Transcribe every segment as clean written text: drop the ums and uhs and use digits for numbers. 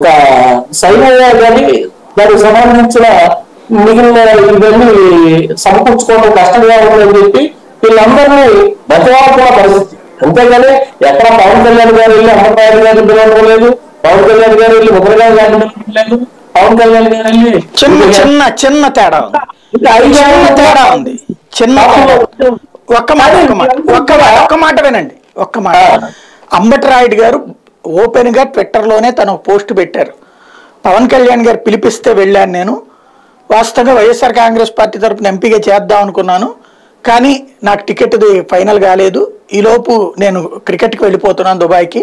ఒక సైన్యంగా కానీ దానికి సంబంధించిన మిగిలిన ఇవన్నీ సమకూర్చుకోవడం కష్టంగా ఉందని చెప్పి వీళ్ళందరినీ బతివాడుకున్న పరిస్థితి. అంతేగాని ఎక్కడ పవన్ కళ్యాణ్ గారు వెళ్ళి అమర్నాయుడు గారిని పిలవడం లేదు, పవన్ కళ్యాణ్ గారు వెళ్ళి ముద్రగారు గారిని పిలవడం లేదు, పవన్ కళ్యాణ్ గారు వెళ్ళి చిన్న తేడా ఉంది. చిన్న ఒక్క మాట వినండి. ఒక్క మాట. అంబటి రాయుడు గారు ఓపెన్ గా ట్విట్టర్ లోనే తను పోస్ట్ పెట్టారు. పవన్ కళ్యాణ్ గారు పిలిపిస్తే వెళ్ళాను, నేను వాస్తవంగా వైఎస్ఆర్ కాంగ్రెస్ పార్టీ తరఫున ఎంపీగా చేద్దాం అనుకున్నాను, కానీ నాకు టికెట్ ఫైనల్ కాలేదు, ఈలోపు నేను క్రికెట్కి వెళ్ళిపోతున్నాను దుబాయ్కి,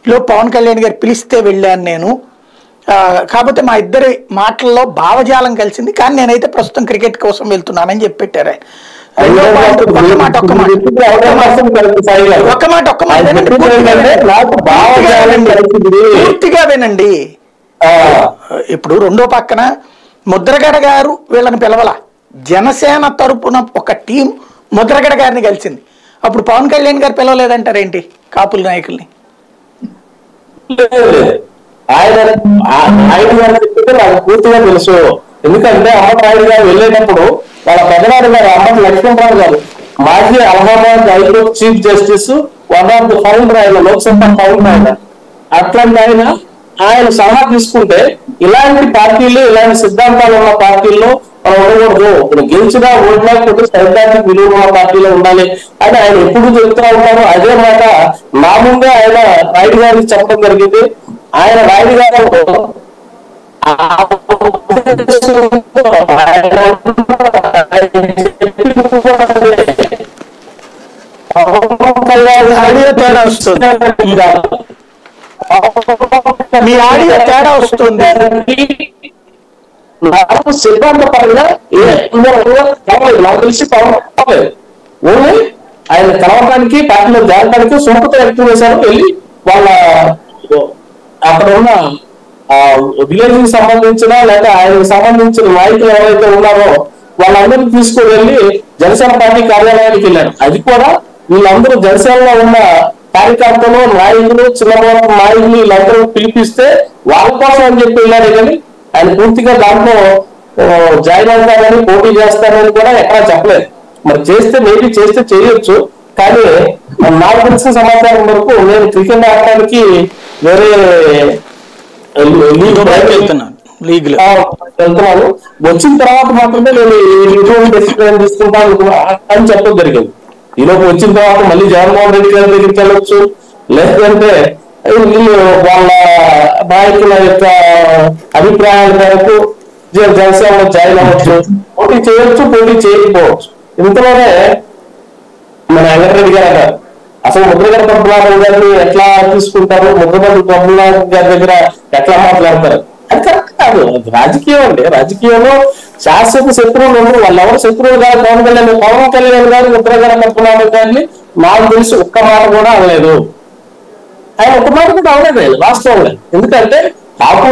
ఈలోపు పవన్ కళ్యాణ్ గారు పిలిస్తే వెళ్ళాను నేను, కాకపోతే మా ఇద్దరి మాటల్లో భావజాలం కలిసింది, కానీ నేనైతే ప్రస్తుతం క్రికెట్ కోసం వెళ్తున్నానని చెప్పి పెట్టారు. పూర్తిగా వినండి. ఇప్పుడు రెండో పక్కన ముద్రగడ గారు వీళ్ళని పిలవలా, జనసేన తరపున ఒక టీం ముద్రగడ గారిని కలిసింది. అప్పుడు పవన్ కళ్యాణ్ గారు పిలవలేదంటారేంటి కాపుల నాయకుల్ని? ఆయన నాకు పూర్తిగా తెలుసు. ఎందుకంటే అమర్నాయుడు గారు వెళ్ళేటప్పుడు వాళ్ళ పెద్దవాడు గారు అమ్మటి లక్ష్మణరావు గారు మాజీ Allahabad high court chief justice, one of the founder, ఆయన లోక్సభ ఫౌండర్. అట్లాంటి ఆయన సలహా తీసుకుంటే ఇలాంటి పార్టీలు, ఇలాంటి సిద్ధాంతాలు ఉన్న పార్టీల్లో మనం ఉండకూడదు, ఇప్పుడు గెలిచినా ఓడినా కొద్ది సైద్ధాంతిక విలువ ఉన్న పార్టీలో ఉండాలి అని ఆయన ఎప్పుడు చెప్తూ ఉంటారు. అదే మాట నా ముందే ఆయన రాయుడు గారికి చెప్పడం జరిగింది. ఆయన రాయుడు గారు మీ ఆడియో తేడా వస్తుంది. నాకు సిద్ధాంత పరంగా నాకు తెలిసి పవన్ ఓన్లీ ఆయన కలవడానికి, పార్టీలో చేరడానికి సుముఖత వ్యక్తం చేశారు. వెళ్ళి వాళ్ళ అక్కడ ఉన్న విలేజ్ కి సంబంధించిన లేదా ఆయనకు సంబంధించిన నాయకులు ఎవరైతే ఉన్నారో వాళ్ళందరినీ తీసుకుని వెళ్ళి జనసేన పార్టీ కార్యాలయానికి వెళ్ళారు. అది కూడా వీళ్ళందరూ జనసేనలో ఉన్న కార్యకర్తలు, నాయకులు, చిన్న నాయకులు వీళ్ళందరూ పిలిపిస్తే వాళ్ళ కోసం అని చెప్పి వెళ్ళారు. కానీ ఆయన పూర్తిగా దాంట్లో జాయిన్ అవుతారని, పోటీ చేస్తారని కూడా ఎక్కడా చెప్పలేదు. మరి చేస్తే మేబీ చేస్తే చేయొచ్చు, కానీ నాకు తెలిసిన సమాచారం వరకు నేను క్రికెట్ ఆడటానికి వేరే వెళ్తున్నాను, వచ్చిన తర్వాత మాత్రమే నేను ఎటువంటి డెసిషన్ తీసుకుంటాను అని చెప్పడం జరిగింది. ఈలోపు వచ్చిన తర్వాత మళ్ళీ జగన్మోహన్ రెడ్డి గారి దగ్గరికి వెళ్ళొచ్చు, లేదంటే వాళ్ళ నాయకుల యొక్క అభిప్రాయాల మేరకు జనసేనలో జాయిన్ అవ్వచ్చు, పోటీ చేయొచ్చు, పోటీ చేయకపోవచ్చు. ఇంతలోనే మన వెంకటరెడ్డి గారు అన్నారు, అసలు ముద్రగడ పద్మనాభం గారిని ఎట్లా తీసుకుంటారు, ముద్రగడ పద్మనాభం గారి దగ్గర ఎట్లా మాట్లాడతారు? అది కరెక్ట్ కాదు. రాజకీయం అండి, రాజకీయంలో శాశ్వత శత్రువులు ఉండరు. వాళ్ళు ఎవరు శత్రువులు కాదు. పవన్ కళ్యాణ్ గారు ముద్రగడ పద్మనాభం గారిని నాకు తెలిసి ఒక్క మాట కూడా అనలేదు. ఆయన ఒక్క మాట కూడా అవలేదు వాస్తవంగా. ఎందుకంటే కాపు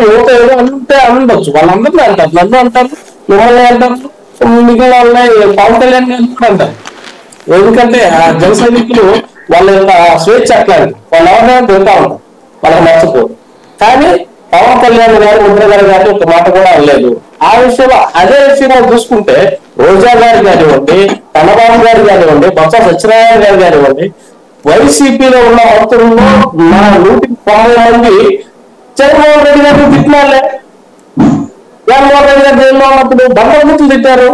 యువత ఏదో అంటే అనవచ్చు, వాళ్ళందరినీ అంటారు, నన్ను అంటారు, మిమ్మల్ని అంటారు, మిగిలిన వాళ్ళని పవన్ కళ్యాణ్ గారిని కూడా అంటారు. ఎందుకంటే ఆ జన సైనికులు వాళ్ళ యొక్క స్వేచ్ఛ అట్లాంటి, వాళ్ళు ఎవరైనా తింటా ఉంటారు, వాళ్ళకి నచ్చపోదు. కానీ పవన్ కళ్యాణ్ గారు, ముద్రగడ గారు ఒక మాట కూడా అనలేదు. ఆ విషయంలో అదే విషయంలో చూసుకుంటే రోజా గారు కానివ్వండి, కన్నబాబు గారు కానివ్వండి, బొత్స సత్యనారాయణ గారు కానివ్వండి, వైసీపీలో ఉన్న మంత్రుల్లో మన 190 మంది జగన్మోహన్ రెడ్డి గారిని తిట్టినారులే. జగన్మోహన్ రెడ్డి గారు జైల్లో ఉన్నప్పుడు బంధువులు తిట్టారు.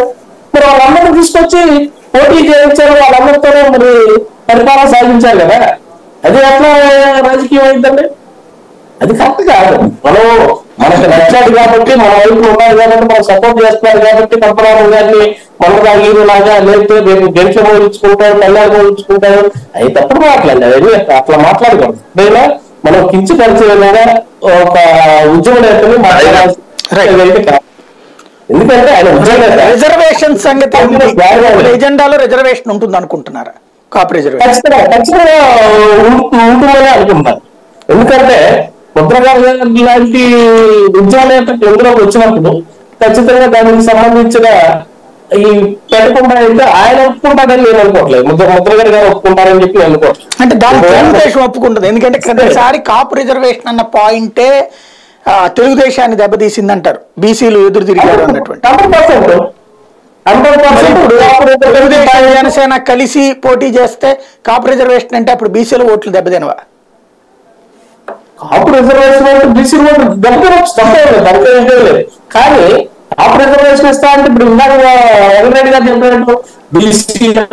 మరి వాళ్ళందరినీ తీసుకొచ్చి పోటీ చేయించారు, వాళ్ళందరితోనే మరి పరిపాలన సాగించారు కదా. అది ఎట్లా రాజకీయం అయిందండి? అది కరెక్ట్ కాదు. మనకు నచ్చాడు కాబట్టి, మన వైపు ఉన్నారు కాబట్టి, మనం సపోర్ట్ చేస్తున్నారు కాబట్టి పద్మనాభం గారిని మనగా హీరోలాగా లేకపోతే రేపు గెలిచి మోయించుకుంటారు, కళ్యాణ్ మోయించుకుంటారు, అవి తప్పుడు మాట్లాడలేదు. అట్లా మాట్లాడకూడదు. ఎప్పుడైనా మనం కించపరిచేలాగా ఒక ఉద్యమ నేతని మాట్లాడాలి. ఎందుకంటే ఆయన రిజర్వేషన్ సంగతి ఎజెండాలో రిజర్వేషన్ ఉంటుంది అనుకుంటున్నారా? కాపు రిజర్వేషన్ ఖచ్చితంగా ఉంటుందని అనుకుంటున్నారు. ఎందుకంటే ముద్రగడ లాంటి ఉద్యమ నేత ఎందులోకి వచ్చినప్పుడు ఖచ్చితంగా దానికి సంబంధించిన ఈ పెట్టకుండా అయితే ఆయన ఒప్పుకుంటారని నేను అనుకోవట్లేదు. ముద్రగడ గారు ఒప్పుకుంటారని చెప్పి నేను అనుకోవట్లేదు. అంటే దాని తెలుగుదేశం ఒప్పుకుంటుంది. ఎందుకంటే క్రిందసారి కాపు రిజర్వేషన్ అన్న పాయింటే తెలుగుదేశాన్ని దెబ్బతీసింది అంటారు, బీసీలు ఎదురు తిరిగారు అన్నటువంటి. తెలుగుదేశం జనసేన కలిసి పోటీ చేస్తే కాపు రిజర్వేషన్ అంటే అప్పుడు బీసీల ఓట్లు దెబ్బతినవా? కాపు రిజర్వేషన్ అంటే బీసీ ఓట్లు దెబ్బతినొచ్చు, తప్పలేదు. కానీ కాపు రిజర్వేషన్ ఇస్తా అంటే ఇప్పుడు ఇందాక వెంకటరెడ్డి గారు చెప్పినట్టు బీసీ వాళ్ళ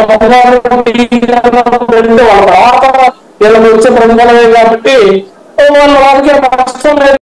తర్వాత వీళ్ళకి వచ్చే ప్రతిఫలమే కాబట్టి వాళ్ళకి నష్టం లేదు.